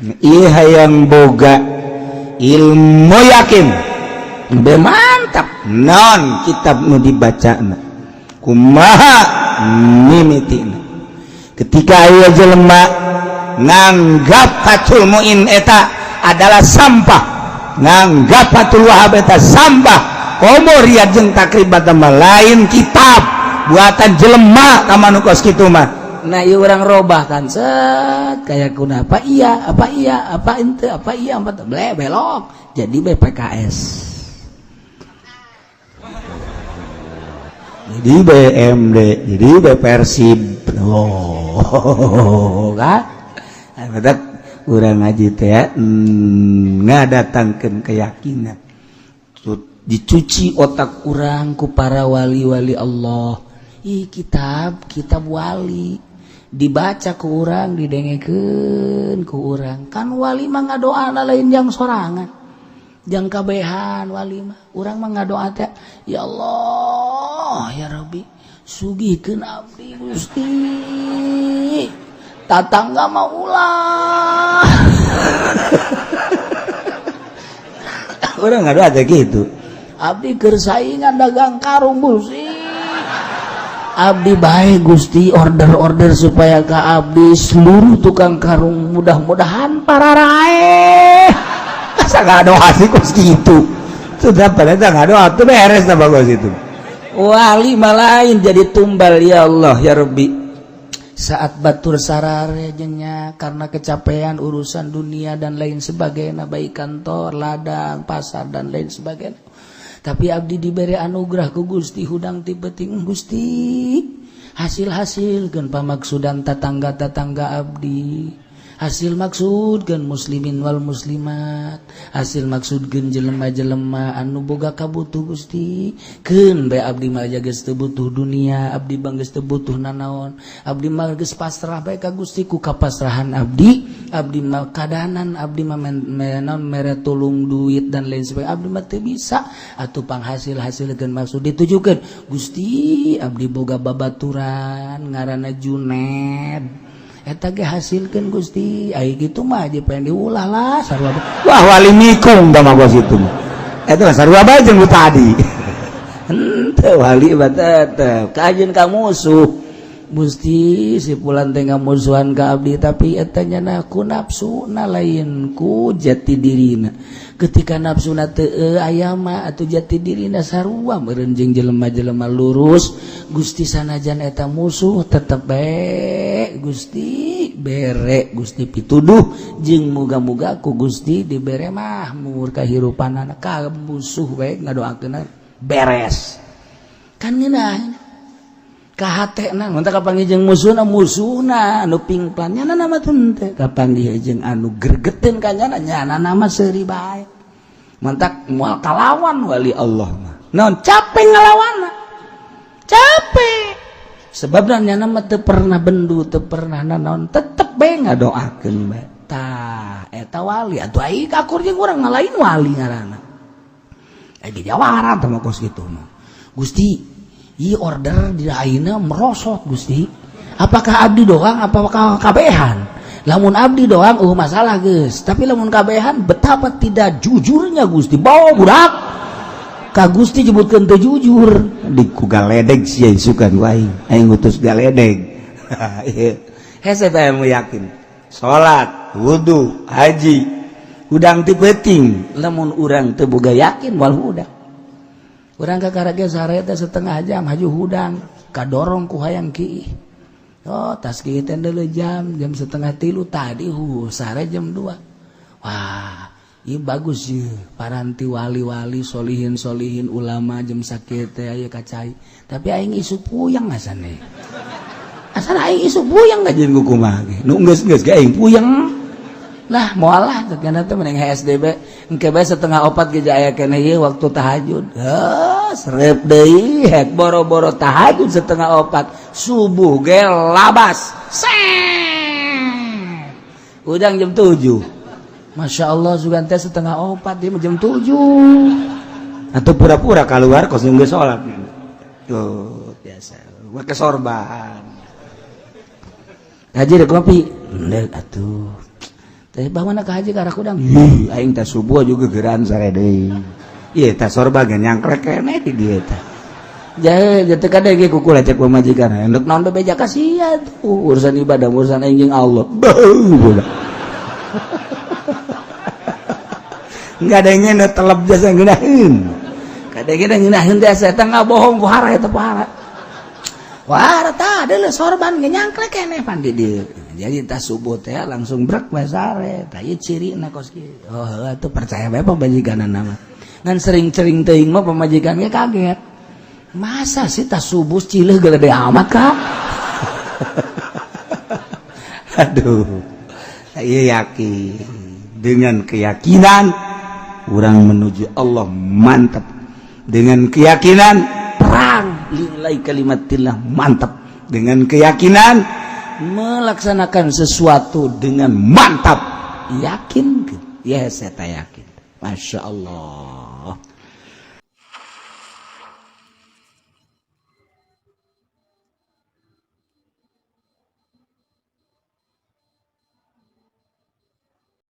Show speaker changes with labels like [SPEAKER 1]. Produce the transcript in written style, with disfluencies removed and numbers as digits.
[SPEAKER 1] ieu hayang boga ilmu yakin be mantap non kitab nu dibacana kumaha mimitina ketika aya jelema nganggap Fathul Muin eta adalah sampah nganggap Fathul Wahab eta sampah komo riad jeung takribat mah lain kitab buatan jelema ka manukos kitu mah. Nah ieu urang robah kan set kayak kuna apa iya apa ente apa iya apa belok jadi BPKS jadi BMD jadi Persib kan ada urang ngaji teh ya ngadatangkeun keyakinan dicuci otak urang ku para wali-wali Allah. Kitab wali dibaca ku urang didengekeun ku urang kan wali mah ngadoana lain yang sorangan jang kabehan wali mah urang mah ngadoa teh ya Allah ya Rabbi sugikeun abdi Gusti tatangga mah ulah urang ngadoa teh kitu abdi keur saingan dagang karung Gusti abdi baik Gusti order supaya ke abdi seluruh tukang karung mudah-mudahan para rae asa ngadoa sih kos gitu sudah pada ngadoa tuh beres na bagus itu wali malain jadi tumbal ya Allah ya Rabbi saat batur sarare jengnya karena kecapean urusan dunia dan lain sebagainya baik kantor ladang pasar dan lain sebagainya tapi abdi diberi anugerah ku Gusti hudang ti penting Gusti hasil-hasilkeun pamaksudan tatangga-tatangga abdi hasil maksudkeun muslimin wal muslimat hasil maksudkeun jelema-jelema anu boga kabutuh Gusti keun bae abdi mah geus teu butuh dunia abdi mah geus teu butuh nanaon abdi mah geus pasrah bae ka Gusti ku kapasrahan abdi mah kadahanan abdi mah menon mere tulung duit dan lain sebagainya abdi mah teu bisa atuh panghasil-hasilkeun maksud ditujukeun Gusti abdi boga babaturan ngaranna Juned eta ge hasilkeun Gusti ai kitu mah aja pengen diulah lah sarua wah wali mikung da mah gos itu eta sarua bae jeung tadi henteu wali batetep kajeun ka musuh Gusti si pulan teh ngamusuhan ka abdi tapi eta nya ku nafsuna lain ku jati dirina ketika nafsuna teu aya mah atuh jati dirina sarua meureun jeung jelema-jelema lurus Gusti sanajan eta musuh tetep bae Gusti bere Gusti pituduh jeung muga-muga ku Gusti dibere mahmur kahirupanana ka musuh bae ngadoakeun beres kan ngeunah kahatena munta kapanggih jeung musuhna anu pingplan nya nama teu teh kapanggih jeung anu gregeteun ka nya nama seuri bae mantak moal kalawan wali Allah mah naon capek ngalawanna capek sebabna nya nama teu pernah bendu teu pernah naon tetep bae ngadoakeun bae tah eta wali atuh ai kakur jeung urang ngalain wali ngaranna ai jawara teh mah kos kitu mah Gusti ieu order di ayeuna merosot Gusti apakah abdi doang apakah kabehan lamun abdi doang masalah geus tapi lamun kabehan betapa tidak jujurnya Gusti bawa budak ka Gusti jebutkeun teu jujur di ku galedeg sia suka wae aing ngutus galedeg hese teh anu yakin salat wudu haji hudang ti penting lamun urang teu boga yakin wal hudak urang kakarage sare teh setengah jam haju hudang kadorong ku hayang kieu oh tas kieu teh deuleu jam setengah 3 tadi sare jam 2 wah ieu bagus ieu paranti wali-wali solihin ulama jam sakieu teh aya kacai tapi aing isu puyang asane aing isu puyang ngajeun kumaha ge nu geus ge aing puyang lah moal lah tegana teh mending HSDB engke bae setengah 4 ge aya keneh ieu waktu tahajud serep deui hek boro-boro tahajud setengah 4 subuh ge labas udang jam 7 Masya Allah sugan teh setengah 4 dia jam 7 atau pura-pura keluar kos nunggu sholat tuh biasa gua kesorban haji dek kopi ndek atuh teh bagaimana ke haji karena kudang aing teh subuh juga geran sare deui ieu teh sorba ge nyangkrek keneh di dieu teh jahe teh kadang ge kuku lecek pamajikan endek naon bebeja kasihan tuh urusan ibadah urusan aing jeung Allah enggak ada yang ngeunah telep jasa ngeunaheun kadang-kadang ngeunaheun teh eta ngabohong ku hara eta pahara wah tah deuleu sorban ge nyangkrek keneh pan di dieu jadi tas subuh teh langsung brek bae sare tah ieu cirina kos kieu oh atuh percaya bae pamajikanana mah ngan sering-sering teuing mah pamajikan ge kaget masa sih tas subuh cileuh gede amat kak aduh saya yakin dengan keyakinan orang menuju Allah mantap dengan keyakinan perang lillahi kalimatillah mantap dengan keyakinan melaksanakan sesuatu dengan mantap yakin ya saya yakin Masya Allah